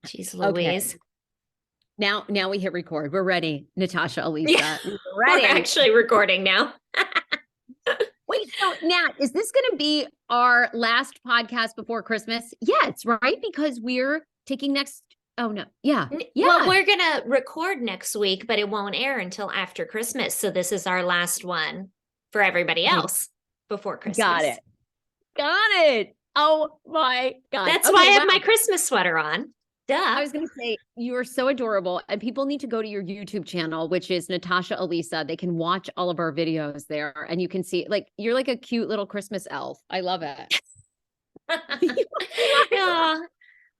Jeez Okay. Louise. Now we hit record. We're ready, Natasha, Elisa. Yeah, We're we're ready. actually recording now. Wait, so Nat, is this going to be our last podcast before Christmas? Yeah, it's right because we're taking next. Oh no, yeah. Well, we're going to record next week, but it won't air until after Christmas. So this is our last one for everybody else before Christmas. Got it. Oh my God. That's why I have my Christmas sweater on. Duh. I was going to say, you are so adorable. And people need to go to your YouTube channel, which is Natasha Elisa. They can watch all of our videos there. And you can see, like, you're like a cute little Christmas elf. I love it. Yeah.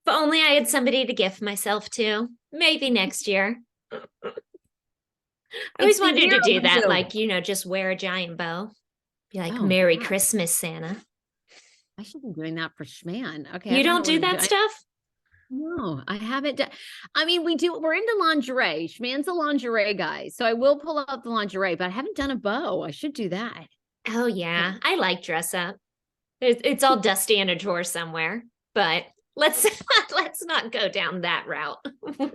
If only I had somebody to gift myself to. Maybe next year. I always wanted to do that. Like, just wear a giant bow. Be like, Merry Christmas, Santa. I should be doing that for Schman. Okay. You don't do that stuff? No, I haven't done. I mean, we're into lingerie. Schman's a lingerie guy. So I will pull out the lingerie, but I haven't done a bow. I should do that. Oh, yeah. I like dress up. It's all dusty in a drawer somewhere, but let's not go down that route.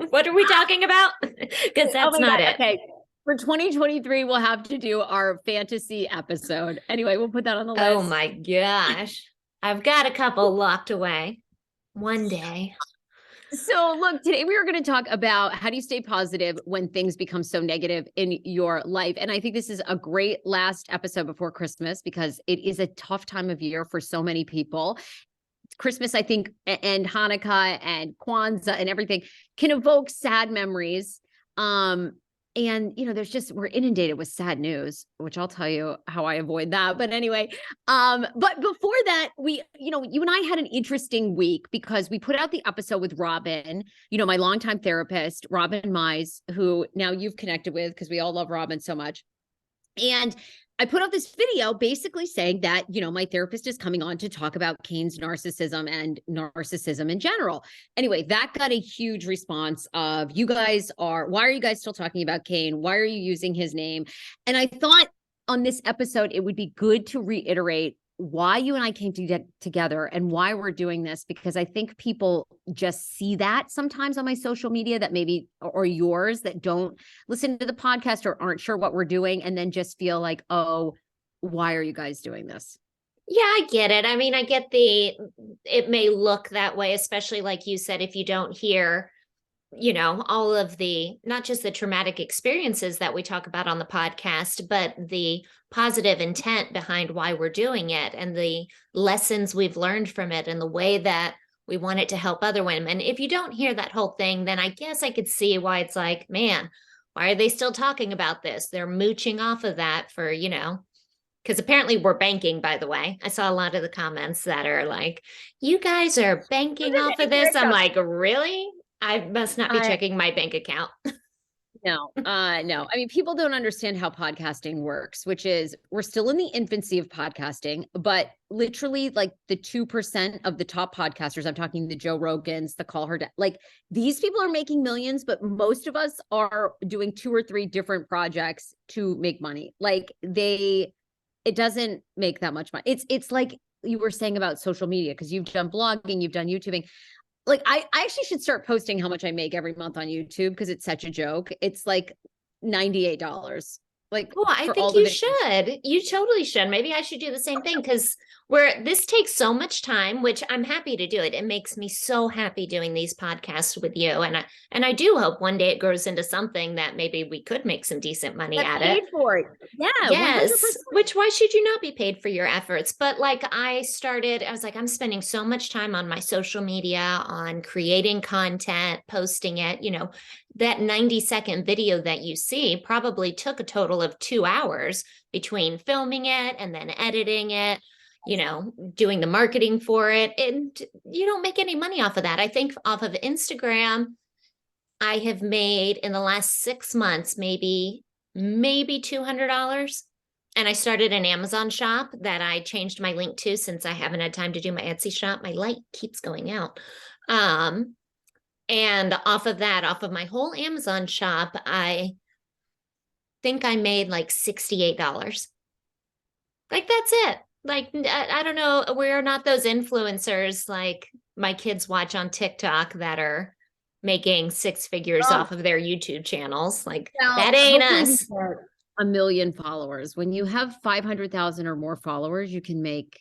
What are we talking about? Because that's not it. Okay. For 2023, we'll have to do our fantasy episode. Anyway, we'll put that on the list. Oh my gosh. I've got a couple locked away. One day. So look, today we are going to talk about how do you stay positive when things become so negative in your life. And I think this is a great last episode before Christmas because it is a tough time of year for so many people. Christmas, I think, and Hanukkah and Kwanzaa and everything can evoke sad memories. And, we're inundated with sad news, which I'll tell you how I avoid that. But anyway, but before that, you and I had an interesting week because we put out the episode with Robin, my longtime therapist, Robin Mize, who now you've connected with because we all love Robin so much. And I put out this video basically saying that, my therapist is coming on to talk about Kane's narcissism and narcissism in general. Anyway, that got a huge response of why are you guys still talking about Kane? Why are you using his name? And I thought on this episode, it would be good to reiterate why you and I came together and why we're doing this, because I think people just see that sometimes on my social media that maybe, or yours that don't listen to the podcast or aren't sure what we're doing and then just feel like, oh, why are you guys doing this? Yeah, I get it. I mean, I get it may look that way, especially like you said, if you don't hear all of the, not just the traumatic experiences that we talk about on the podcast, but the positive intent behind why we're doing it and the lessons we've learned from it and the way that we want it to help other women. If you don't hear that whole thing, then I guess I could see why it's like, man, why are they still talking about this? They're mooching off of that for, because apparently we're banking, by the way. I saw a lot of the comments that are like, you guys are banking off of this. I'm like, really? I must not be checking my bank account. No. I mean, people don't understand how podcasting works, which is we're still in the infancy of podcasting, but literally like the 2% of the top podcasters, I'm talking the Joe Rogans, the Call Her Dad, like these people are making millions, but most of us are doing 2 or 3 different projects to make money. Like it doesn't make that much money. It's like you were saying about social media, because you've done blogging, you've done YouTubing. Like I actually should start posting how much I make every month on YouTube because it's such a joke. It's like $98. Like, well, I think you should. You totally should. Maybe I should do the same thing because this takes so much time, which I'm happy to do it. It makes me so happy doing these podcasts with you. And I do hope one day it grows into something that maybe we could make some decent money at it. Paid for it. Yeah. Yes. 100%. Which, why should you not be paid for your efforts? But like I was like, I'm spending so much time on my social media, on creating content, posting it, that 90-second video that you see probably took a total of 2 hours between filming it and then editing it, doing the marketing for it. And you don't make any money off of that. I think off of Instagram, I have made in the last 6 months, maybe $200. And I started an Amazon shop that I changed my link to since I haven't had time to do my Etsy shop. My light keeps going out. And off of my whole Amazon shop, I think I made like $68. Like, that's it. Like, I don't know. We're not those influencers like my kids watch on TikTok that are making six figures Oh, off of their YouTube channels. Like well, that ain't hopefully we us. get 1 million followers. When you have 500,000 or more followers, you can make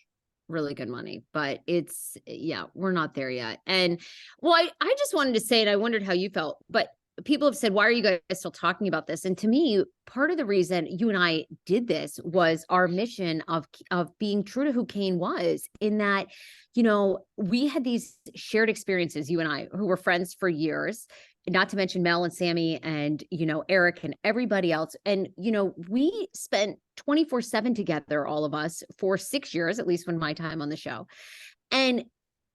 really good money, but it's, yeah, we're not there yet. And well, I just wanted to say, and I wondered how you felt, but people have said, why are you guys still talking about this? And to me, part of the reason you and I did this was our mission of being true to who Kane was, in that, you know, we had these shared experiences, you and I, who were friends for years, not to mention Mel and Sammy and, you know, Eric and everybody else. And, you know, we spent 24/7 together, all of us, for 6 years, at least when my time on the show. And,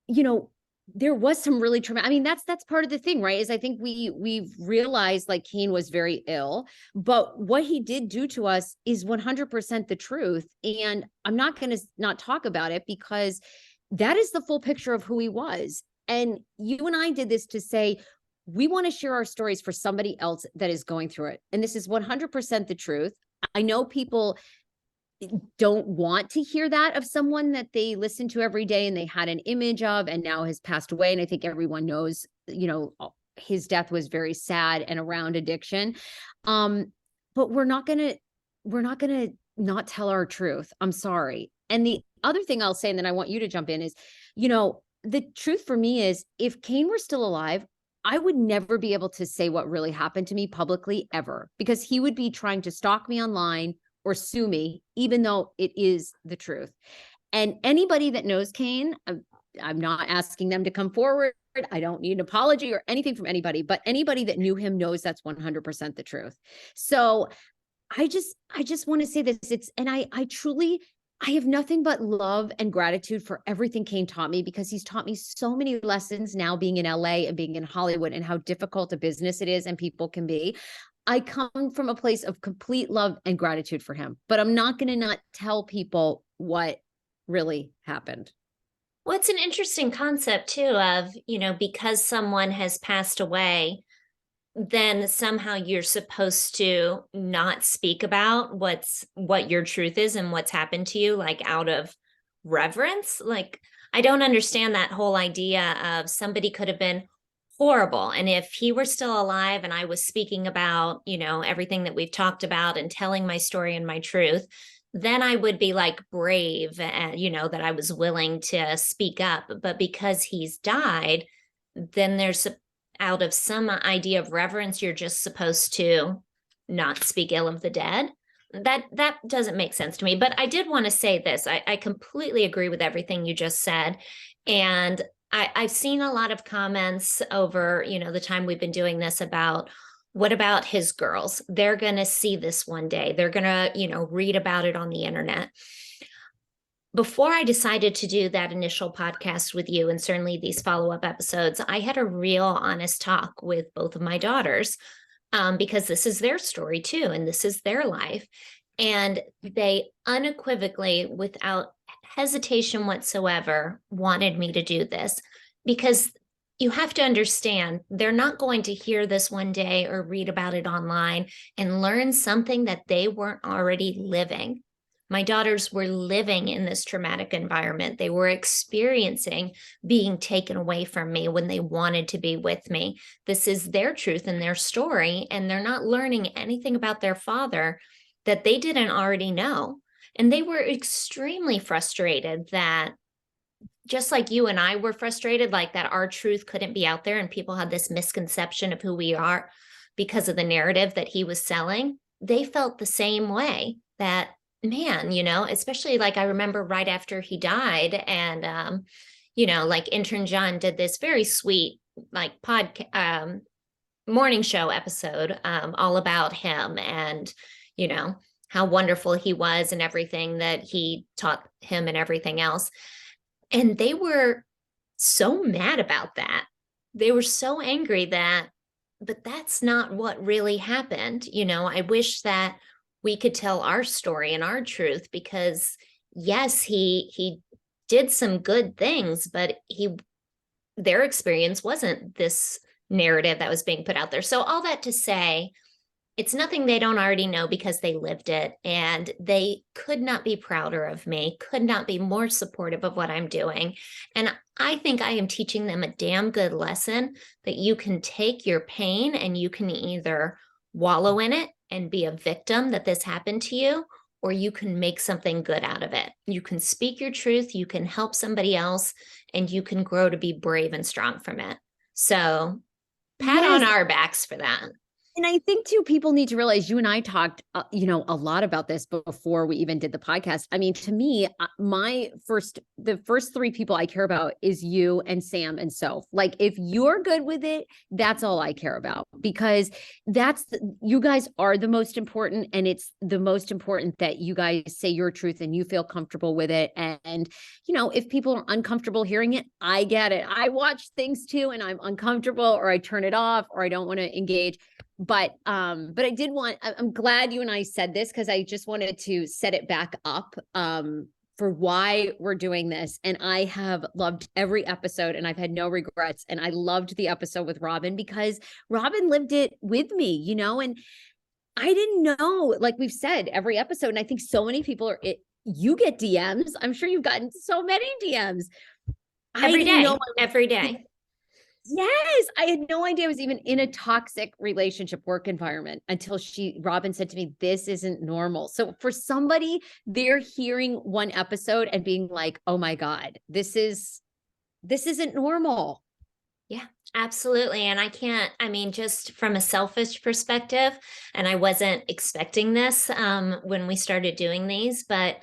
you know, there was some really traumatic. I mean, that's part of the thing, right? Is I think we've realized like Kane was very ill, but what he did do to us is 100% the truth. And I'm not going to not talk about it, because that is the full picture of who he was. And you and I did this to say, we want to share our stories for somebody else that is going through it. And this is 100% the truth. I know people don't want to hear that of someone that they listen to every day and they had an image of and now has passed away. And I think everyone knows, you know, his death was very sad and around addiction. But we're not gonna not tell our truth. I'm sorry. And the other thing I'll say, and then I want you to jump in, is, you know, the truth for me is, if Kane were still alive, I would never be able to say what really happened to me publicly ever, because he would be trying to stalk me online or sue me, even though it is the truth. And anybody that knows Kane, I'm not asking them to come forward. I don't need an apology or anything from anybody, but anybody that knew him knows that's 100% the truth. So I just want to say this. And I truly, I have nothing but love and gratitude for everything Kane taught me, because he's taught me so many lessons now, being in LA and being in Hollywood, and how difficult a business it is and people can be. I come from a place of complete love and gratitude for him, but I'm not going to not tell people what really happened. Well, it's an interesting concept too of, you know, because someone has passed away, then somehow you're supposed to not speak about what your truth is and what's happened to you, like out of reverence. Like, I don't understand that whole idea of somebody could have been horrible. And if he were still alive and I was speaking about, you know, everything that we've talked about and telling my story and my truth, then I would be like brave, and, you know, that I was willing to speak up. But because he's died, then there's out of some idea of reverence, you're just supposed to not speak ill of the dead. That doesn't make sense to me. But I did want to say this. I completely agree with everything you just said. And I've seen a lot of comments over, you know, the time we've been doing this about, what about his girls? They're going to see this one day. They're going to, you know, read about it on the internet. Before I decided to do that initial podcast with you, and certainly these follow-up episodes, I had a real honest talk with both of my daughters, because this is their story too, and this is their life. And they unequivocally, without hesitation whatsoever, wanted me to do this, because you have to understand, they're not going to hear this one day or read about it online and learn something that they weren't already living. My daughters were living in this traumatic environment. They were experiencing being taken away from me when they wanted to be with me. This is their truth and their story, and they're not learning anything about their father that they didn't already know. And they were extremely frustrated that, just like you and I were frustrated, like that our truth couldn't be out there and people had this misconception of who we are because of the narrative that he was selling. They felt the same way, that, man, you know, especially like I remember right after he died, and, you know, like intern John did this very sweet, like morning show episode, all about him and, you know, how wonderful he was and everything that he taught him and everything else. And they were so mad about that. They were so angry that, but that's not what really happened. You know, I wish that we could tell our story and our truth, because yes, he did some good things, but their experience wasn't this narrative that was being put out there. So all that to say, it's nothing they don't already know, because they lived it, and they could not be prouder of me, could not be more supportive of what I'm doing. And I think I am teaching them a damn good lesson that you can take your pain and you can either wallow in it and be a victim that this happened to you, or you can make something good out of it. You can speak your truth, you can help somebody else, and you can grow to be brave and strong from it. So pat on Yes. our backs for that. And I think too, people need to realize you and I talked, a lot about this before we even did the podcast. I mean, to me, the first three people I care about is you and Sam and Soph. Like, if you're good with it, that's all I care about, because you guys are the most important, and it's the most important that you guys say your truth and you feel comfortable with it. And if people are uncomfortable hearing it, I get it. I watch things too, and I'm uncomfortable, or I turn it off, or I don't want to engage. But I'm glad you and I said this, because I just wanted to set it back up for why we're doing this. And I have loved every episode, and I've had no regrets. And I loved the episode with Robin, because Robin lived it with me, and I didn't know, like we've said, every episode. And I think so many people you get DMs. I'm sure you've gotten so many DMs. Every day. Yes, I had no idea I was even in a toxic relationship work environment until Robin said to me, this isn't normal. So for somebody, they're hearing one episode and being like, oh my God, this isn't normal. Yeah, absolutely. And just from a selfish perspective, and I wasn't expecting this when we started doing these, but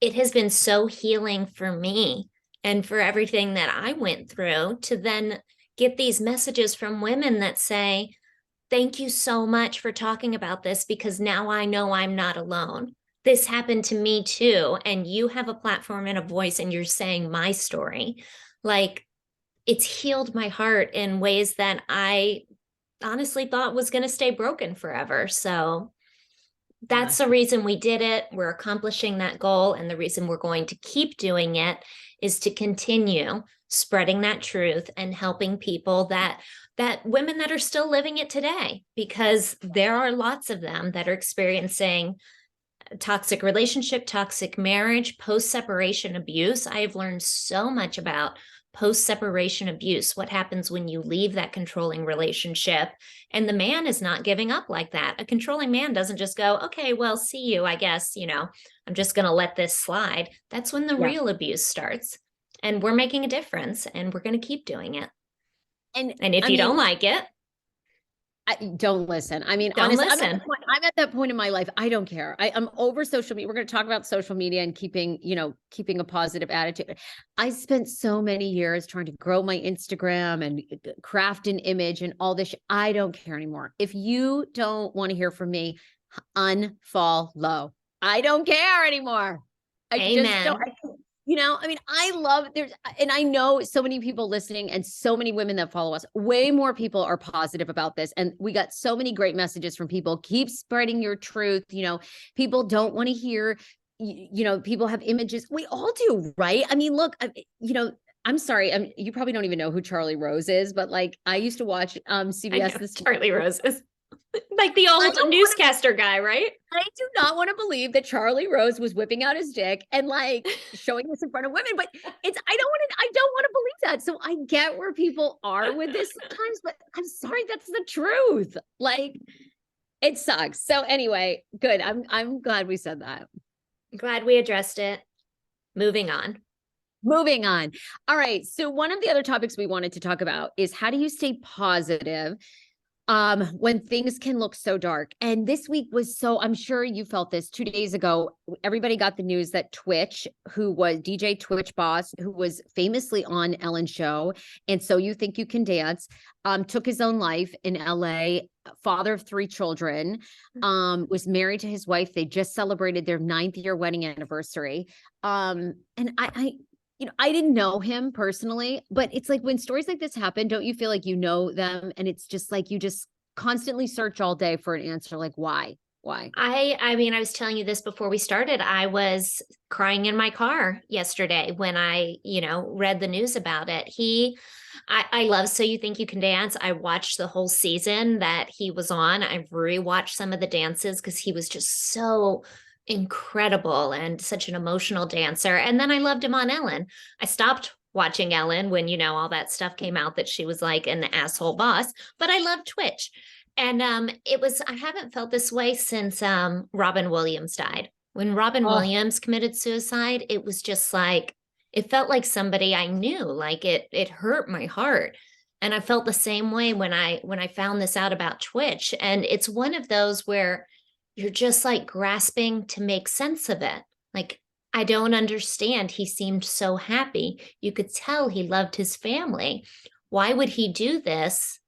it has been so healing for me and for everything that I went through to then get these messages from women that say, thank you so much for talking about this, because now I know I'm not alone. This happened to me too. And you have a platform and a voice, and you're saying my story. Like, it's healed my heart in ways that I honestly thought was going to stay broken forever. So that's the reason we did it. We're accomplishing that goal. And the reason we're going to keep doing it is to continue spreading that truth and helping people that women that are still living it today, because there are lots of them that are experiencing toxic relationship, toxic marriage, post-separation abuse. I have learned so much about post-separation abuse, what happens when you leave that controlling relationship and the man is not giving up like that. A controlling man doesn't just go, okay, well, see you, I guess, I'm just going to let this slide. That's when the real abuse starts. And we're making a difference, and we're going to keep doing it. And if you don't like it, don't listen. I mean, don't honestly, listen. I'm at that point in my life. I don't care. I'm over social media. We're going to talk about social media and keeping a positive attitude. I spent so many years trying to grow my Instagram and craft an image and all this. I don't care anymore. If you don't want to hear from me, unfollow. I don't care anymore. Amen. I love and I know so many people listening and so many women that follow us, way more people are positive about this. And we got so many great messages from people. Keep spreading your truth. People don't want to hear, people have images. We all do, right? I mean, look, I'm sorry. You probably don't even know who Charlie Rose is, but like, I used to watch CBS. Charlie Rose is like the old newscaster guy, right? I do not want to believe that Charlie Rose was whipping out his dick and like showing this in front of women, but I don't want to believe that. So I get where people are with this sometimes, but I'm sorry, that's the truth. Like, it sucks. So anyway, good. I'm glad we said that. Glad we addressed it. Moving on. All right. So one of the other topics we wanted to talk about is, how do you stay positive when things can look so dark? And this week was I'm sure you felt this 2 days ago. Everybody got the news that Twitch, who was DJ Twitch Boss, who was famously on Ellen's show, and So You Think You Can Dance, took his own life in LA, father of 3 children, was married to his wife. They just celebrated their 9th year wedding anniversary. And I didn't know him personally, but it's like, when stories like this happen, don't you feel like you know them? And it's just like, you just constantly search all day for an answer. Like, why? I was telling you this before we started. I was crying in my car yesterday when I, read the news about it. I love So You Think You Can Dance. I watched the whole season that he was on. I've rewatched some of the dances because he was just so incredible and such an emotional dancer. And then I loved him on Ellen. I stopped watching Ellen when, all that stuff came out that she was like an asshole boss, but I love Twitch. And I haven't felt this way since Robin Williams died. When Robin Oh, Williams committed suicide, it was just like, it felt like somebody I knew, like it hurt my heart. And I felt the same way when I found this out about Twitch. And it's one of those where you're just like grasping to make sense of it. Like, I don't understand. He seemed so happy. You could tell he loved his family. Why would he do this?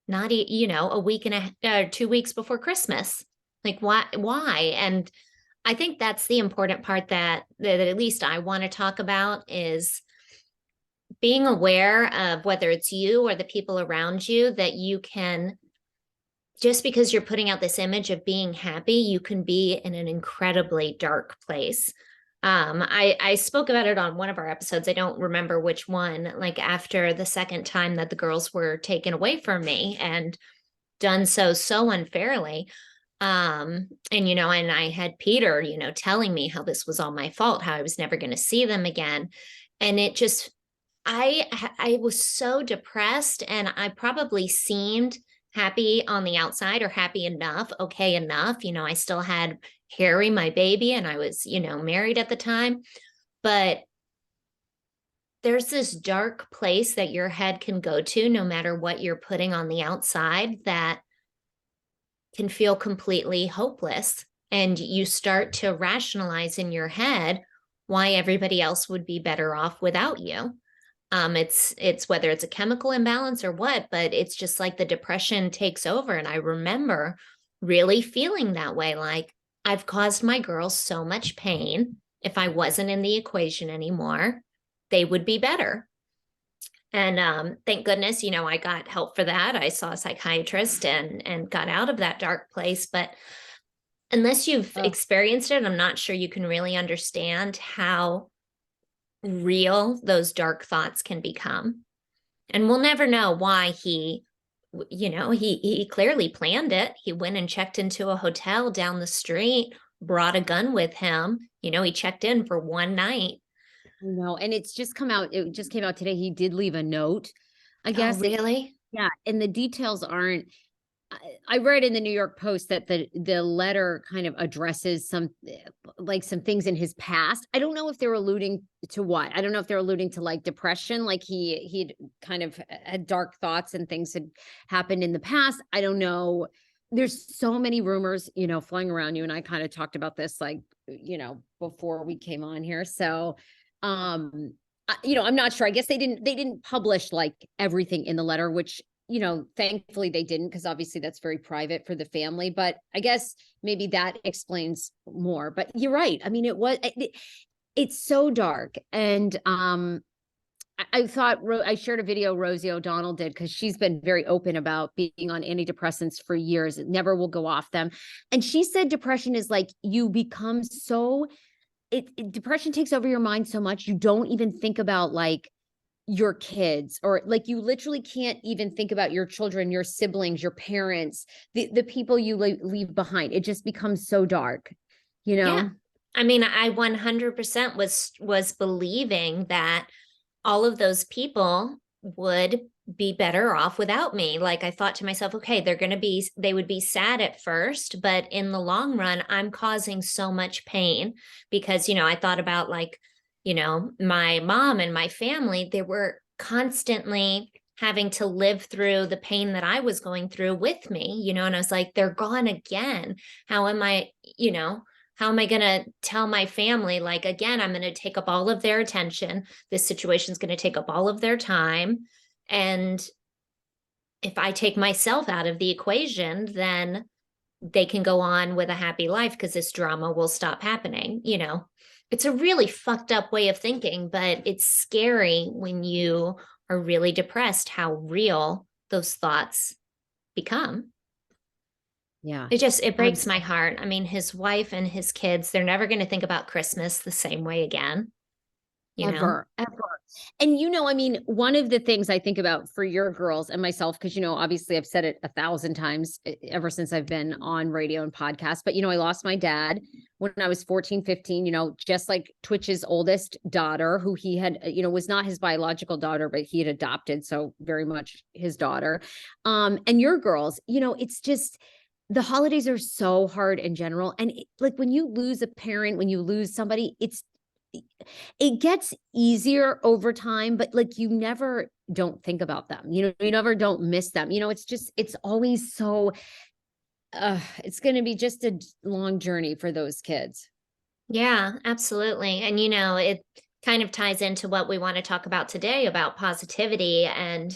Not, a week and 2 weeks before Christmas. Like, why? And I think that's the important part that at least I want to talk about is being aware of whether it's you or the people around you that you can, just because you're putting out this image of being happy, you can be in an incredibly dark place. I spoke about it on one of our episodes. I don't remember which one, like after the second time that the girls were taken away from me and done so unfairly. And I had Peter, telling me how this was all my fault, how I was never going to see them again. And it just, I was so depressed, and I probably seemed happy on the outside, or happy enough, okay enough. I still had Harry, my baby, and I was, married at the time. But there's this dark place that your head can go to no matter what you're putting on the outside that can feel completely hopeless. And you start to rationalize in your head why everybody else would be better off without you. It's whether it's a chemical imbalance or what, but it's just like the depression takes over. And I remember really feeling that way. Like, I've caused my girls so much pain. If I wasn't in the equation anymore, they would be better. And thank goodness, I got help for that. I saw a psychiatrist and got out of that dark place. But unless you've experienced it, I'm not sure you can really understand how real those dark thoughts can become. And we'll never know why he clearly planned it. He went and checked into a hotel down the street, brought a gun with him. He checked in for one night. no. And it just came out today. He did leave a note, I Oh, guess. really? Yeah. And the details aren't, I read in the New York Post that the letter kind of addresses some things in his past. I don't know if they're alluding to what. I don't know if they're alluding to like depression, like he'd kind of had dark thoughts and things had happened in the past. I don't know. There's so many rumors, flying around. You and I kind of talked about this, like, before we came on here. So, I'm not sure. I guess they didn't publish like everything in the letter, which, thankfully they didn't, because obviously that's very private for the family. But I guess maybe that explains more. But you're right. I mean, it's so dark. And I thought I shared a video Rosie O'Donnell did, because she's been very open about being on antidepressants for years. It never will go off them. And she said depression is like you become so depression takes over your mind so much you don't even think about like your kids, or like you literally can't even think about your children, your siblings, your parents, the people you leave behind. It just becomes so dark, Yeah. I mean, I 100% was believing that all of those people would be better off without me. Like, I thought to myself, okay, they would be sad at first, but in the long run, I'm causing so much pain because, I thought about like, my mom and my family, they were constantly having to live through the pain that I was going through with me, and I was like, they're gone again. How am I going to tell my family, like, again, I'm going to take up all of their attention. This situation is going to take up all of their time. And if I take myself out of the equation, then they can go on with a happy life because this drama will stop happening. It's a really fucked up way of thinking, but it's scary when you are really depressed, how real those thoughts become. Yeah. It breaks my heart. I mean, his wife and his kids, they're never going to think about Christmas the same way again. you know? Ever, ever. And, I mean, one of the things I think about for your girls and myself, because, obviously I've said it 1,000 times ever since I've been on radio and podcasts, but, I lost my dad when I was 14, 15, just like Twitch's oldest daughter, who he had, was not his biological daughter, but he had adopted. So very much his daughter. And your girls, it's just, the holidays are so hard in general. And like when you lose a parent, when you lose somebody, it gets easier over time, but like you never don't think about them. You never don't miss them. It's always so it's going to be just a long journey for those kids. Yeah, absolutely. And it kind of ties into what we want to talk about today about positivity. And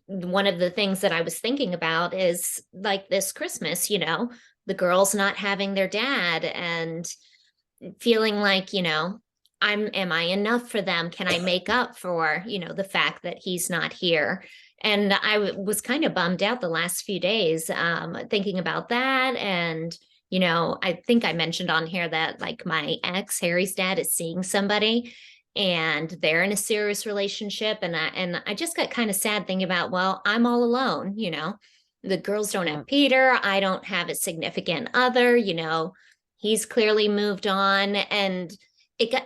one of the things that I was thinking about is like this Christmas, the girls not having their dad and feeling like, am I enough for them? Can I make up for, the fact that he's not here? And I was kind of bummed out the last few days, thinking about that. And, I think I mentioned on here that like my ex, Harry's dad, is seeing somebody and they're in a serious relationship. And I just got kind of sad thinking about, well, I'm all alone, the girls don't have Peter. I don't have a significant other, he's clearly moved on. And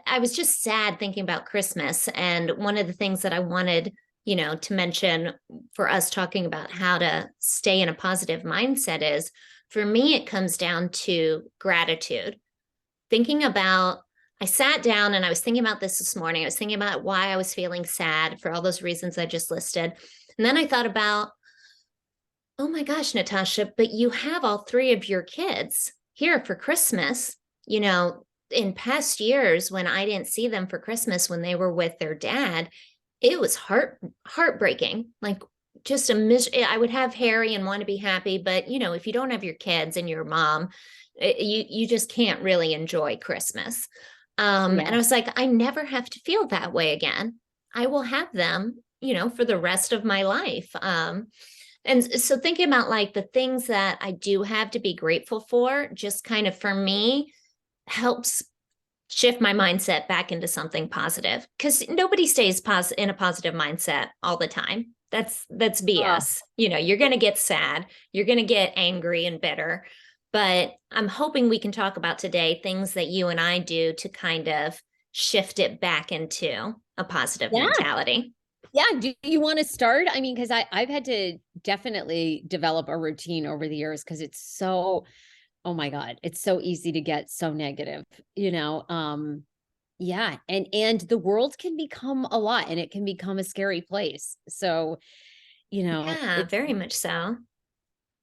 I was just sad thinking about Christmas. And one of the things that I wanted, to mention for us talking about how to stay in a positive mindset is, for me, it comes down to gratitude. I sat down and I was thinking about this morning. I was thinking about why I was feeling sad for all those reasons I just listed. And then I thought about, oh my gosh, Natasha, but you have all three of your kids here for Christmas. In past years, when I didn't see them for Christmas, when they were with their dad, it was heartbreaking. Like just I would have Harry and want to be happy, but if you don't have your kids and your mom, you just can't really enjoy Christmas. And I was like, I never have to feel that way again. I will have them, for the rest of my life. And so thinking about like the things that I do have to be grateful for, just kind of for me, helps shift my mindset back into something positive, because nobody stays in a positive mindset all the time. That's BS. You're going to get sad. You're going to get angry and bitter. But I'm hoping we can talk about today things that you and I do to kind of shift it back into a positive mentality. Yeah. Do you want to start? I mean, because I've had to definitely develop a routine over the years, because it's so, oh my God, it's so easy to get so negative, yeah. And the world can become a lot, and it can become a scary place. So, Yeah, very much so.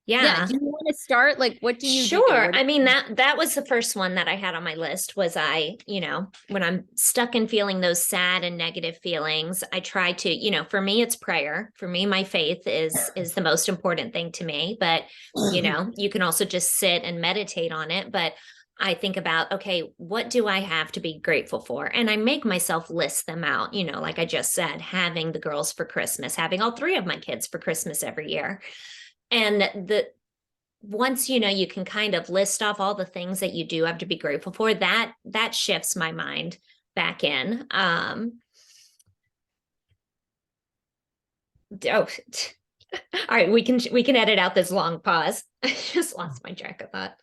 Yeah. Do you want to start? Like, what do you do? Sure. I mean, that was the first one that I had on my list was when I'm stuck in feeling those sad and negative feelings, I try to, for me, it's prayer. For me, my faith is the most important thing to me. But, you can also just sit and meditate on it. But I think about, okay, what do I have to be grateful for? And I make myself list them out, like I just said, having the girls for Christmas, having all three of my kids for Christmas every year. And once you can kind of list off all the things that you do have to be grateful for, that shifts my mind back in. All right, we can edit out this long pause. I just lost my track of thought.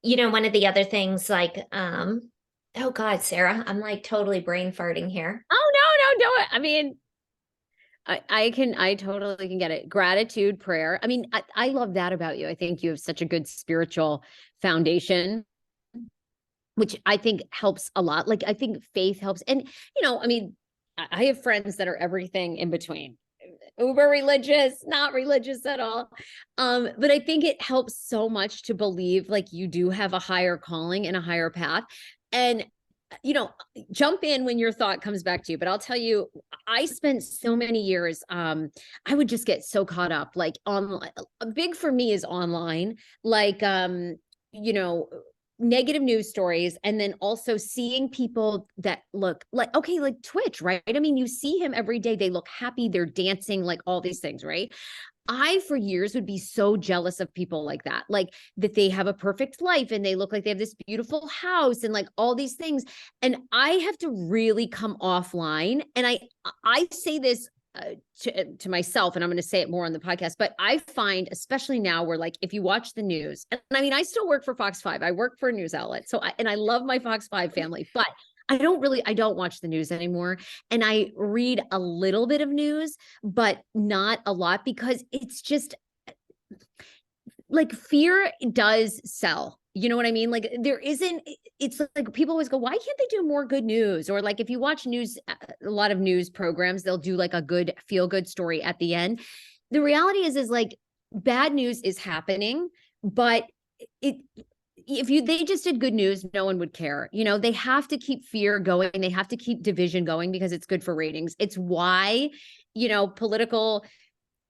One of the other things, like oh God, Sarah, I'm like totally brain farting here. Oh, no, don't. I mean, I totally can get it. Gratitude, prayer. I mean, I love that about you. I think you have such a good spiritual foundation, which I think helps a lot. Like, I think faith helps. And, I mean, I have friends that are everything in between. Uber religious, not religious at all. But I think it helps so much to believe like you do have a higher calling and a higher path. And, jump in when your thought comes back to you. But I'll tell you, I spent so many years, I would just get so caught up, like online. Big for me is online, like, negative news stories. And then also seeing people that look like, okay, like Twitch, right? I mean, you see him every day. They look happy. They're dancing, like all these things, right? I, for years, would be so jealous of people like that, like that they have a perfect life and they look like they have this beautiful house and like all these things. And I have to really come offline. And I say this to myself, and I'm going to say it more on the podcast, but I find, especially now where like, if you watch the news, and I mean, I still work for Fox 5, I work for a news outlet. So and I love my Fox 5 family, but I don't watch the news anymore. And I read a little bit of news, but not a lot, because it's just like fear does sell. You know what I mean? Like there isn't, it's like people always go, why can't they do more good news? Or like if you watch news, a lot of news programs, they'll do like a good feel good story at the end. The reality is like bad news is happening, but they just did good news, no one would care. You know, they have to keep fear going. They have to keep division going because it's good for ratings. It's why, political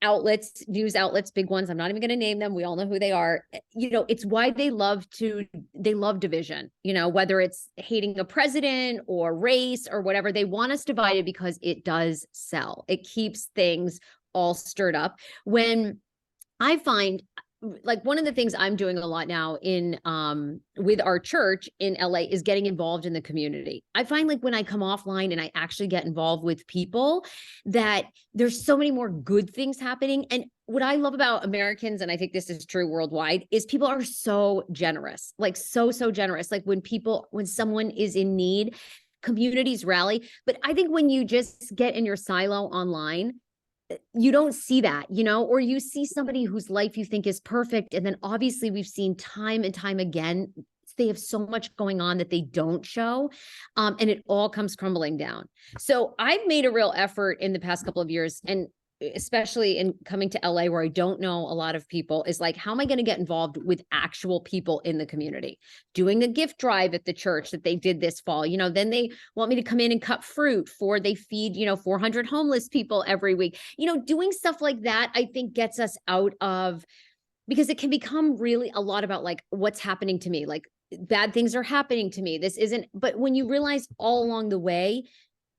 outlets, news outlets, big ones, I'm not even going to name them, we all know who they are. It's why they love division, whether it's hating a president or race or whatever. They want us divided because it does sell. It keeps things all stirred up. When I find, like, one of the things I'm doing a lot now in with our church in LA is getting involved in the community. I find like when I come offline and I actually get involved with people, that there's so many more good things happening. And what I love about Americans, and I think this is true worldwide, is people are so generous, like so generous. Like when someone is in need, communities rally. But I think when you just get in your silo online, you don't see that, or you see somebody whose life you think is perfect. And then obviously we've seen time and time again, they have so much going on that they don't show. And it all comes crumbling down. So I've made a real effort in the past couple of years, and especially in coming to LA where I don't know a lot of people, is like, how am I going to get involved with actual people in the community? Doing a gift drive at the church that they did this fall, then they want me to come in and cut fruit they feed, 400 homeless people every week, doing stuff like that. I think gets us out of, because it can become really a lot about like, what's happening to me? Like bad things are happening to me. But when you realize all along the way,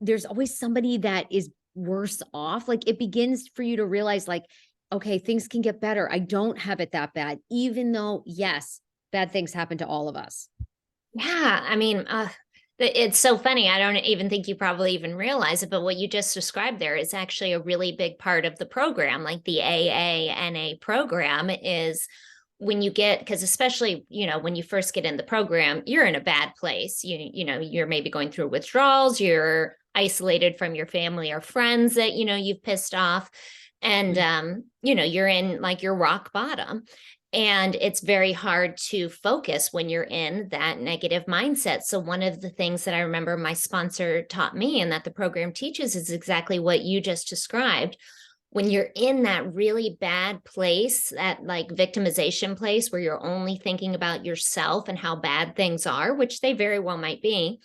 there's always somebody that is worse off. Like it begins for you to realize like, okay, things can get better. I don't have it that bad, even though, yes, bad things happen to all of us. Yeah. I mean, it's so funny. I don't even think you probably even realize it, but what you just described there is actually a really big part of the program. Like the AANA program is when you get, because especially, when you first get in the program, you're in a bad place. You're maybe going through withdrawals, you're isolated from your family or friends that, you've pissed off. And, you're in like your rock bottom. And it's very hard to focus when you're in that negative mindset. So one of the things that I remember my sponsor taught me and that the program teaches is exactly what you just described. When you're in that really bad place, that like victimization place where you're only thinking about yourself and how bad things are, which they very well might be,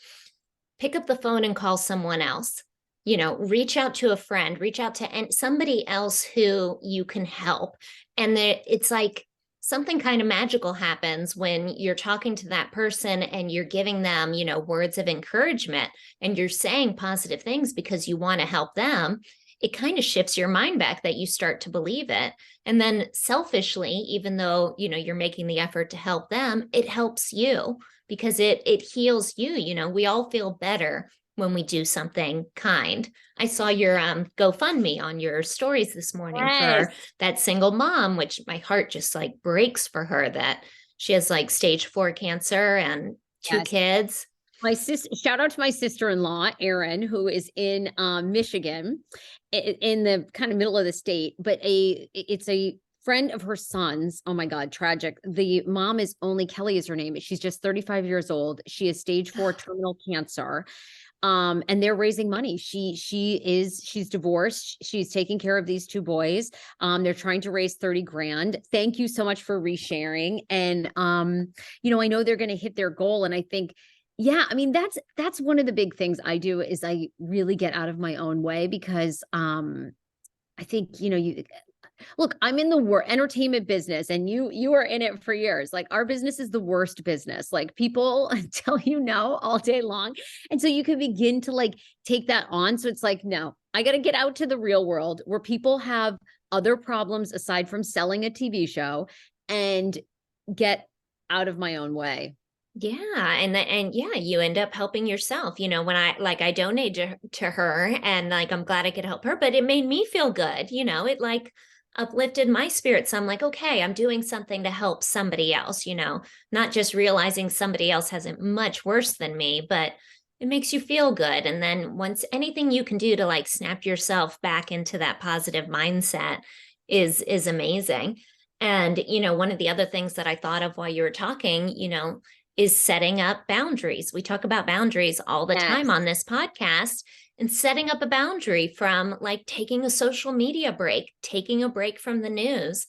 pick up the phone and call someone else. Reach out to a friend, reach out to somebody else who you can help. And it's like something kind of magical happens when you're talking to that person and you're giving them, words of encouragement, and you're saying positive things because you want to help them. It kind of shifts your mind back that you start to believe it. And then selfishly, even though, you're making the effort to help them, it helps you because it heals you. We all feel better when we do something kind. I saw your GoFundMe on your stories this morning for that single mom, which my heart just like breaks for her, that she has like stage 4 cancer and 2 kids. My sister, shout out to my sister-in-law, Erin, who is in Michigan, in the kind of middle of the state, but it's a friend of her son's. Oh my God, tragic. The mom is Kelly is her name. She's just 35 years old. She has stage 4 terminal cancer. And they're raising money. She's divorced. She's taking care of these 2 boys. They're trying to raise 30 grand. Thank you so much for resharing. And, I know they're going to hit their goal. And I think, yeah, I mean, that's one of the big things I do is I really get out of my own way because, I think, look, I'm in the entertainment business and you are in it for years. Like our business is the worst business. Like people tell you no all day long. And so you can begin to like take that on. So it's like, no, I got to get out to the real world where people have other problems aside from selling a TV show and get out of my own way. Yeah. And yeah, you end up helping yourself. When I donated to her and like, I'm glad I could help her, but it made me feel good. It like uplifted my spirits. So I'm like, okay, I'm doing something to help somebody else, not just realizing somebody else has it much worse than me, but it makes you feel good. And then once anything you can do to like snap yourself back into that positive mindset is amazing. And, one of the other things that I thought of while you were talking, is setting up boundaries. We talk about boundaries all the time Yes. on this podcast, and setting up a boundary from like taking a social media break, taking a break from the news.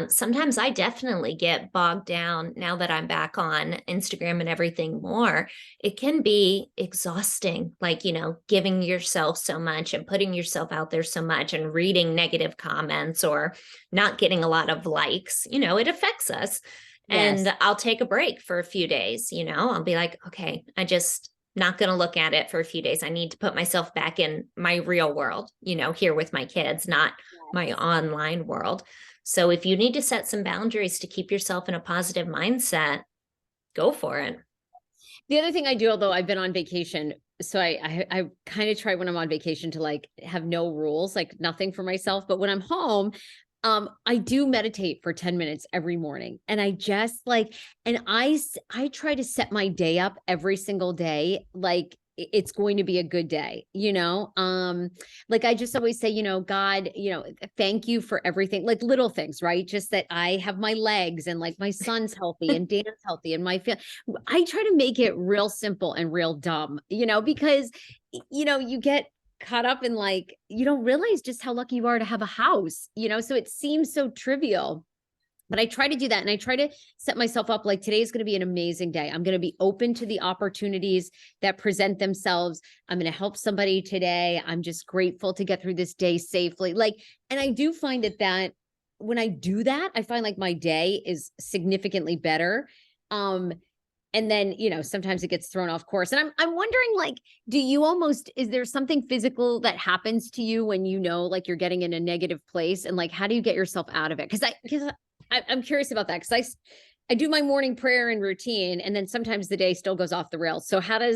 Sometimes I definitely get bogged down now that I'm back on Instagram and everything more. It can be exhausting, like, giving yourself so much and putting yourself out there so much and reading negative comments or not getting a lot of likes. It affects us. Yes. And I'll take a break for a few days. I'll be like, okay, I just not going to look at it for a few days. I need to put myself back in my real world, here with my kids, not my online world. So if you need to set some boundaries to keep yourself in a positive mindset, go for it. The other thing I do, although I've been on vacation, so I kind of try when I'm on vacation to like have no rules, like nothing for myself. But when I'm home, I do meditate for 10 minutes every morning. And I just like, and I try to set my day up every single day. Like it's going to be a good day, like I just always say, God, thank you for everything, like little things, right? Just that I have my legs and like my son's healthy and Dan's healthy and I try to make it real simple and real dumb, because, you get caught up in like, you don't realize just how lucky you are to have a house, so it seems so trivial. But I try to do that. And I try to set myself up like today is going to be an amazing day. I'm going to be open to the opportunities that present themselves. I'm going to help somebody today. I'm just grateful to get through this day safely. And I do find that when I do that, I find like my day is significantly better. And then, sometimes it gets thrown off course. And I'm wondering, like, is there something physical that happens to you when like you're getting in a negative place? And like, how do you get yourself out of it? Because I'm curious about that. Because I do my morning prayer and routine, and then sometimes the day still goes off the rails. So how do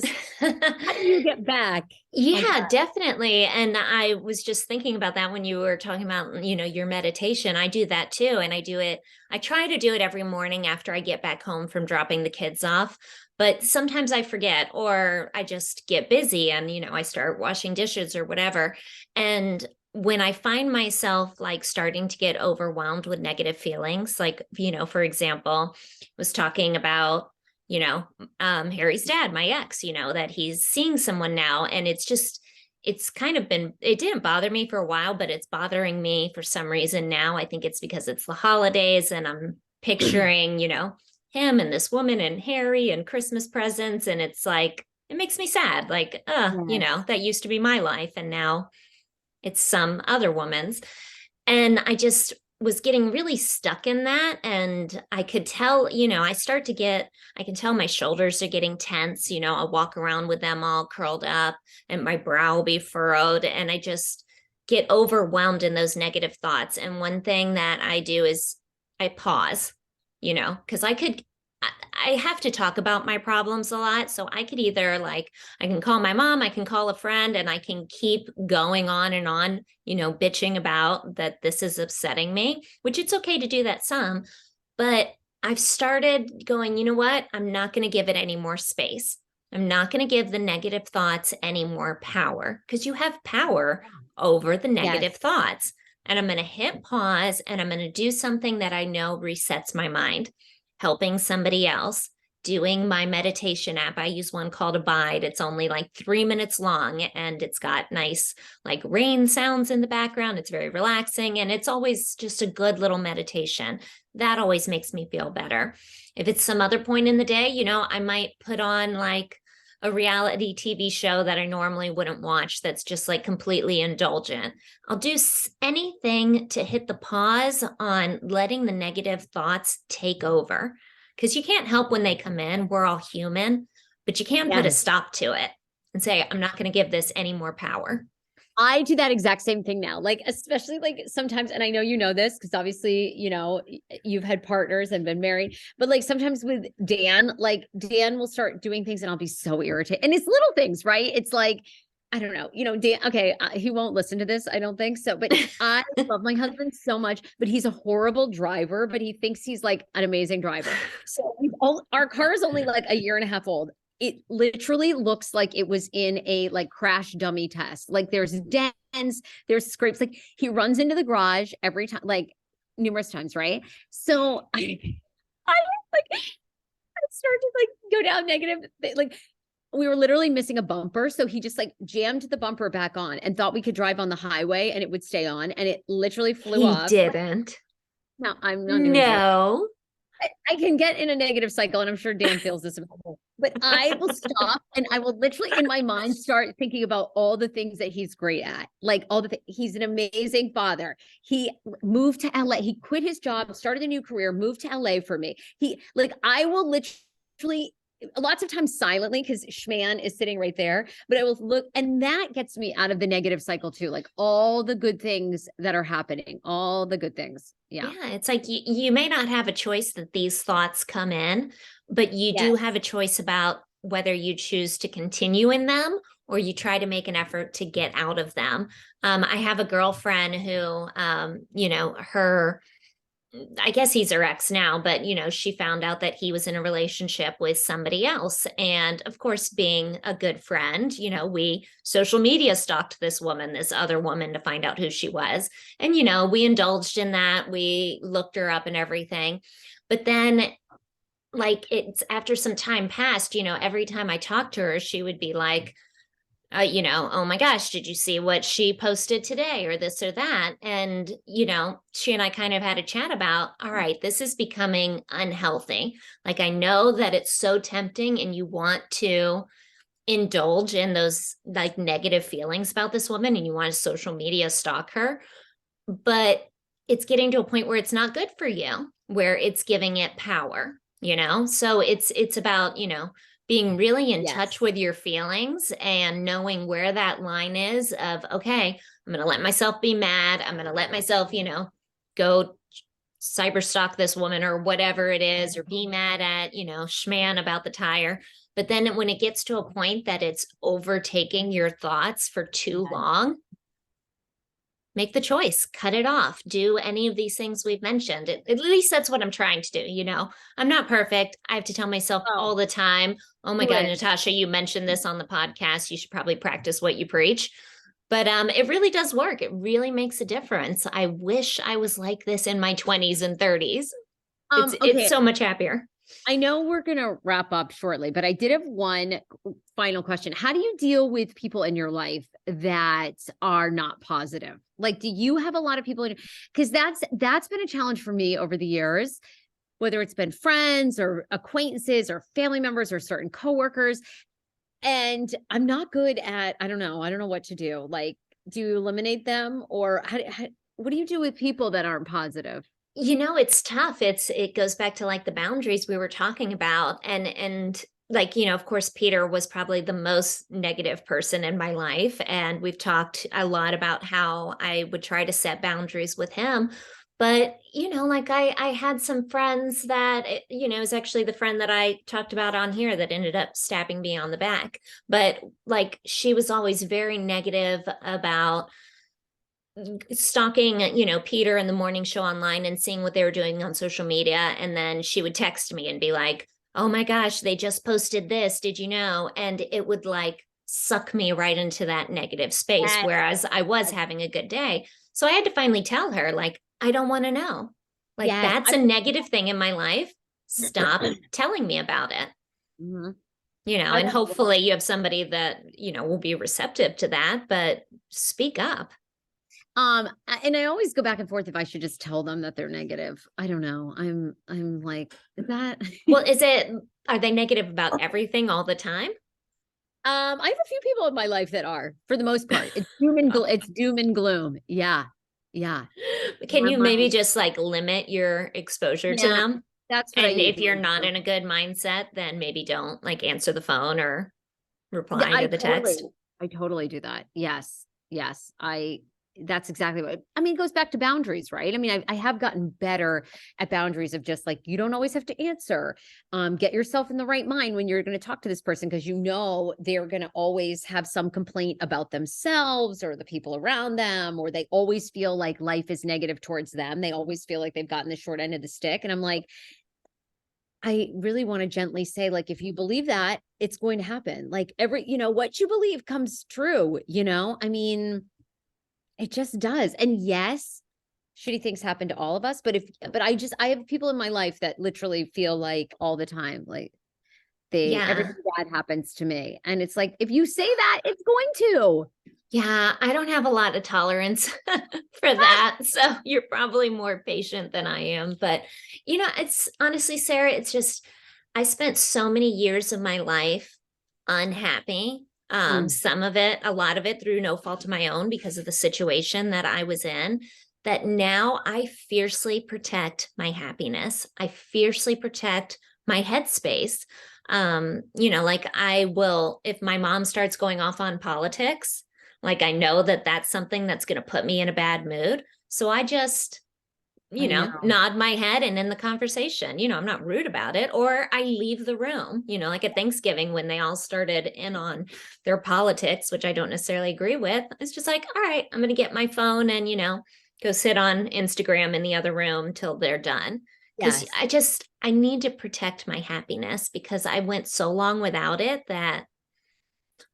you get back? Yeah, definitely. And I was just thinking about that when you were talking about, your meditation. I do that too. And I try to do it every morning after I get back home from dropping the kids off. But sometimes I forget, or I just get busy and, I start washing dishes or whatever. And when I find myself like starting to get overwhelmed with negative feelings, like, for example, was talking about, Harry's dad, my ex, that he's seeing someone now. And it's kind of it didn't bother me for a while, but it's bothering me for some reason now. I think it's because it's the holidays and I'm picturing, him and this woman and Harry and Christmas presents. And it's like, it makes me sad. Like, that used to be my life. And now it's some other woman's. And I just was getting really stuck in that. And I could tell, I can tell my shoulders are getting tense. I'll walk around with them all curled up and my brow will be furrowed. And I just get overwhelmed in those negative thoughts. And one thing that I do is I pause, because I have to talk about my problems a lot. So I could either I can call my mom, I can call a friend, and I can keep going on and on, bitching about that this is upsetting me, which it's okay to do that some, but I've started going, you know what? I'm not going to give it any more space. I'm not going to give the negative thoughts any more power, because you have power over the negative thoughts. And I'm going to hit pause and I'm going to do something that I know resets my mind. Helping somebody else, doing my meditation app. I use one called Abide. It's only like 3 minutes long and it's got nice like rain sounds in the background. It's very relaxing and it's always just a good little meditation. That always makes me feel better. If it's some other point in the day, I might put on like a reality TV show that I normally wouldn't watch that's just like completely indulgent. I'll do anything to hit the pause on letting the negative thoughts take over, because you can't help when they come in. We're all human, but you can put a stop to it and say, I'm not going to give this any more power. I do that exact same thing now. Like, especially like sometimes, and I know you know this because obviously, you've had partners and been married, but like sometimes with Dan, like Dan will start doing things and I'll be so irritated. And it's little things, right? It's like, I don't know, Dan, okay, he won't listen to this, I don't think so, but I love my husband so much, but he's a horrible driver, but he thinks he's like an amazing driver. So our car is only like a year and a half old. It literally looks like it was in a like crash dummy test. Like there's dents, there's scrapes. Like he runs into the garage every time, like numerous times, right? So I like I start to like go down negative. Like we were literally missing a bumper, so he just like jammed the bumper back on and thought we could drive on the highway and it would stay on, and it literally flew He off. didn't. No, I'm not doing No. I can get in a negative cycle, and I'm sure Dan feels this about me, but I will stop and I will literally in my mind start thinking about all the things that he's great at. Like he's an amazing father. He moved to LA. He quit his job, started a new career, moved to LA for me. I will literally lots of times silently because Schman is sitting right there, but I will look, and that gets me out of the negative cycle too. Like all the good things that are happening, all the good things. Yeah. Yeah, it's like you may not have a choice that these thoughts come in, but you do have a choice about whether you choose to continue in them or you try to make an effort to get out of them. I have a girlfriend who, I guess he's her ex now, but she found out that he was in a relationship with somebody else. And of course, being a good friend, we social media stalked this other woman to find out who she was. And, we indulged in that. We looked her up and everything. But then like it's after some time passed, every time I talked to her, she would be like, oh my gosh, did you see what she posted today or this or that? And, she and I kind of had a chat about, all right, this is becoming unhealthy. Like I know that it's so tempting and you want to indulge in those like negative feelings about this woman and you want to social media stalk her, but it's getting to a point where it's not good for you, where it's giving it power, So it's about, being really in touch with your feelings and knowing where that line is of, okay, I'm going to let myself be mad. I'm going to let myself, go cyber stalk this woman or whatever it is, or be mad at, Schman about the tire. But then when it gets to a point that it's overtaking your thoughts for too long, make the choice, cut it off, do any of these things we've mentioned. At least that's what I'm trying to do. I'm not perfect. I have to tell myself all the time, oh my God, Natasha, you mentioned this on the podcast. You should probably practice what you preach. But it really does work. It really makes a difference. I wish I was like this in my 20s and 30s. It's so much happier. I know we're going to wrap up shortly, but I did have one final question. How do you deal with people in your life that are not positive? Like, do you have a lot of people because that's been a challenge for me over the years, whether it's been friends or acquaintances or family members or certain coworkers. And I'm not good at, I don't know what to do. Like, do you eliminate them or what do you do with people that aren't positive? It's tough. It goes back to like the boundaries we were talking about. And like, of course, Peter was probably the most negative person in my life. And we've talked a lot about how I would try to set boundaries with him. But, like I had some friends that, it was actually the friend that I talked about on here that ended up stabbing me on the back. But like, she was always very negative about stalking, Peter and the morning show online and seeing what they were doing on social media. And then she would text me and be like, oh my gosh, they just posted this. Did you know? And it would like suck me right into that negative space, whereas I was having a good day. So I had to finally tell her, like, I don't want to know. Like, that's a negative thing in my life. Stop telling me about it. Mm-hmm. And hopefully you have somebody that, will be receptive to that, but speak up. And I always go back and forth if I should just tell them that they're negative. I don't know. I'm like, is that well, are they negative about everything all the time? I have a few people in my life that are, for the most part. It's doom and gloom. Yeah. Yeah. Can you maybe just like limit your exposure to them? That's what and if you're not in a good mindset, then maybe don't like answer the phone or reply to the text. I totally do that. Yes. Yes. That's exactly what, I mean, it goes back to boundaries, right? I mean, I have gotten better at boundaries of just like, you don't always have to answer. Get yourself in the right mind when you're going to talk to this person, because you know they're going to always have some complaint about themselves or the people around them, or they always feel like life is negative towards them. They always feel like they've gotten the short end of the stick. And I'm like, I really want to gently say, like, if you believe that, it's going to happen. Like what you believe comes true, I mean, it just does. And yes, shitty things happen to all of us, but I have people in my life that literally feel like all the time, like Yeah. everything bad happens to me. And it's like, if you say that, it's going to. Yeah, I don't have a lot of tolerance for that. So you're probably more patient than I am. But, it's honestly, Sarah, it's just, I spent so many years of my life unhappy. Mm. Some of it, a lot of it through no fault of my own because of the situation that I was in, that now I fiercely protect my happiness. I fiercely protect my headspace. Like I will, if my mom starts going off on politics, like I know that that's something that's going to put me in a bad mood. So I just, I know. nod my head and end the conversation. I'm not rude about it, or I leave the room, like at Thanksgiving when they all started in on their politics, which I don't necessarily agree with. It's just like, all right, I'm going to get my phone and, go sit on Instagram in the other room till they're done. Because Yes. I need to protect my happiness because I went so long without it that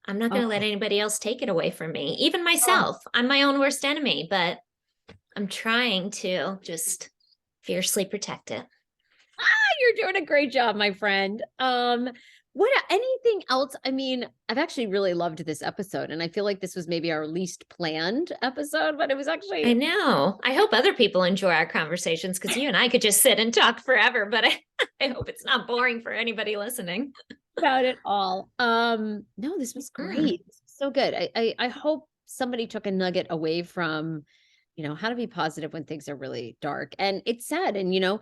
I'm not going to let Oh, anybody else take it away from me, even oh. myself. I'm my own worst enemy, but I'm trying to just fiercely protect it. You're doing a great job, my friend. Anything else? I mean, I've actually really loved this episode, and I feel like this was maybe our least planned episode, but it was I actually know. I hope other people enjoy our conversations because you and I could just sit and talk forever, but I hope it's not boring for anybody listening. about it all. No, this was Mm. great. This was so good. I hope somebody took a nugget away from, how to be positive when things are really dark. And it's sad. And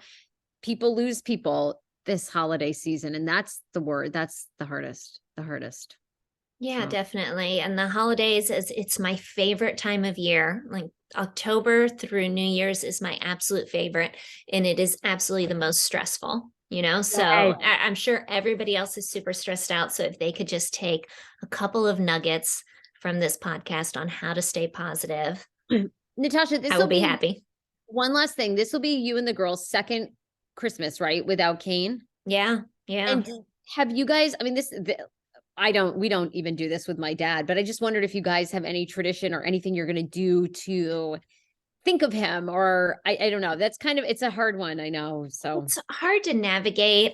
people lose people this holiday season, and that's the word. That's the hardest. The hardest. Yeah, So definitely. And the holidays is it's my favorite time of year. Like October through New Year's is my absolute favorite. And it is absolutely the most stressful. So yes. I'm sure everybody else is super stressed out. So if they could just take a couple of nuggets from this podcast on how to stay positive, Natasha, I this will will be be happy. one last thing. This will be you and the girls' second Christmas, right? Without Kane. Yeah. Yeah. And have you guys, I mean, we don't even do this with my dad, but I just wondered if you guys have any tradition or anything you're going to do to think of him, or I don't know. That's it's a hard one. I know. So, It's hard to navigate.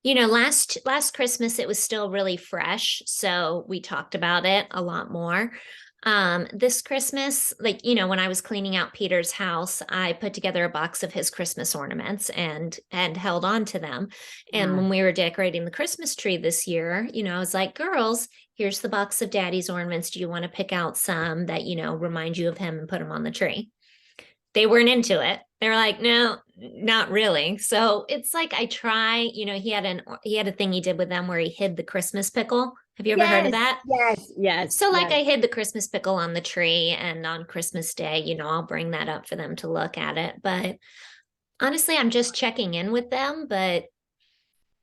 Last Christmas it was still really fresh, so we talked about it a lot more. This Christmas, like, when I was cleaning out Peter's house, I put together a box of his Christmas ornaments and held on to them. And yeah. when we were decorating the Christmas tree this year, I was like, girls, here's the box of daddy's ornaments. Do you want to pick out some that, remind you of him and put them on the tree? They weren't into it. They were like, no, not really. So it's like I try, he had a thing he did with them where he hid the Christmas pickle. Have you ever heard of Yes, that? yes, yes, So like yes. I hid the Christmas pickle on the tree, and on Christmas Day, I'll bring that up for them to look at it. But honestly, I'm just checking in with them, but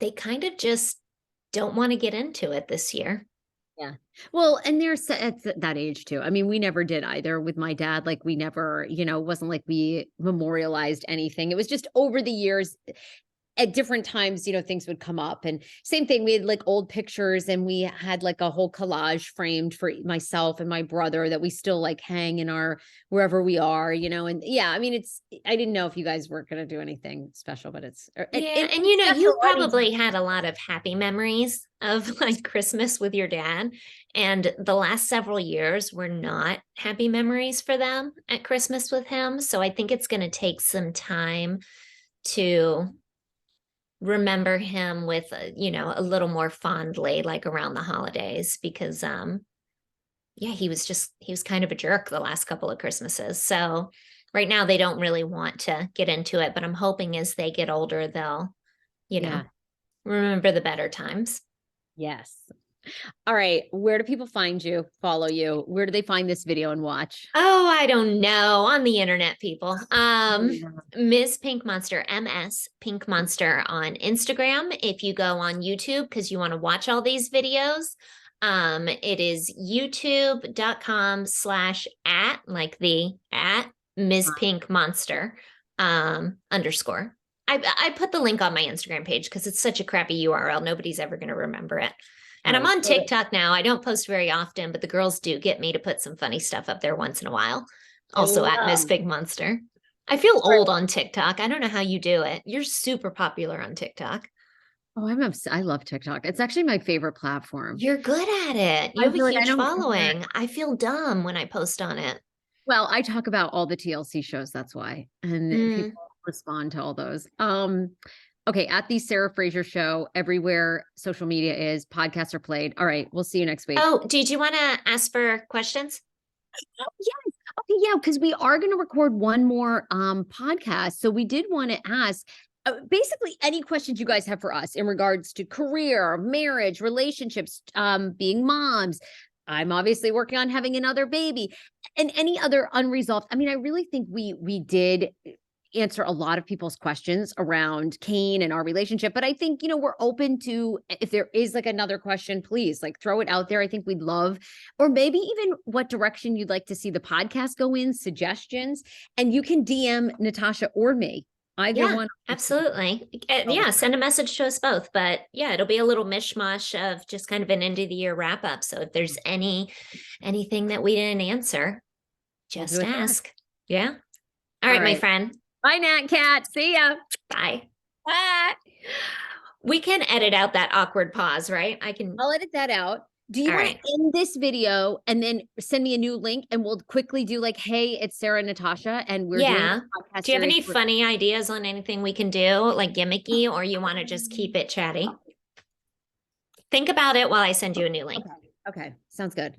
they kind of just don't want to get into it this year. Yeah. Well, and there's at that age too. I mean, we never did either with my dad. Like we never, it wasn't like we memorialized anything. It was just over the years at different times, things would come up. And same thing, we had like old pictures, and we had like a whole collage framed for myself and my brother that we still like hang in our wherever we are, and yeah, I mean, I didn't know if you guys weren't going to do anything special, but Yeah, and special you anytime. probably had a lot of happy memories of like Christmas with your dad. And the last several years were not happy memories for them at Christmas with him. So I think it's going to take some time to remember him with, a little more fondly, like around the holidays, because, yeah, he was kind of a jerk the last couple of Christmases. So right now they don't really want to get into it, but I'm hoping as they get older, they'll, you know, Yeah. remember the better times. Yes. All right. Where do people find you, follow you? Where do they find this video and watch? Oh, I don't know. On the internet, people. Yeah. Ms. Pink Monster, MS Pink Monster on Instagram. If you go on YouTube because you want to watch all these videos, it is youtube.com/@ like the at Ms. Pink Monster underscore. I put the link on my Instagram page because it's such a crappy URL. Nobody's ever going to remember it. And I'm Right. on TikTok now. I don't post very often, but the girls do get me to put some funny stuff up there once in a while. I Also at Miss love- Big Monster. I feel old on TikTok. I don't know how you do it. You're super popular on TikTok. Oh, I love TikTok. It's actually my favorite platform. You're good at it. You I have feel a like I huge don't- following. I feel dumb when I post on it. Well, I talk about all the TLC shows, that's why. And people respond to all those. Okay, at the Sarah Fraser Show, everywhere social media is, podcasts are played. All right, we'll see you next week. Oh, did you want to ask for questions? Yes. Okay, yeah, because we are going to record one more podcast. So we did want to ask basically any questions you guys have for us in regards to career, marriage, relationships, being moms. I'm obviously working on having another baby and any other unresolved. I mean, I really think we did answer a lot of people's questions around Kane and our relationship, but I think, we're open to, if there is like another question, please like throw it out there. I think we'd love, or maybe even what direction you'd like to see the podcast go in, suggestions, and you can DM Natasha or me. Either Yeah, one. absolutely. Yeah, send a message to us both. But yeah, it'll be a little mishmash of just kind of an end of the year wrap up. So if there's anything that we didn't answer, just do it there. ask. Yeah. All right, my right. friend. Bye, Nat Cat. See ya. Bye. Bye. We can edit out that awkward pause, right? I can. I'll edit that out. Do you All want right. to end this video and then send me a new link and we'll quickly do like, hey, it's Sarah and Natasha and we're doing Yeah. a podcast Do you have any series for- funny ideas on anything we can do, like gimmicky, or you want to just keep it chatty? Think about it while I send you a new link. Okay. Sounds good.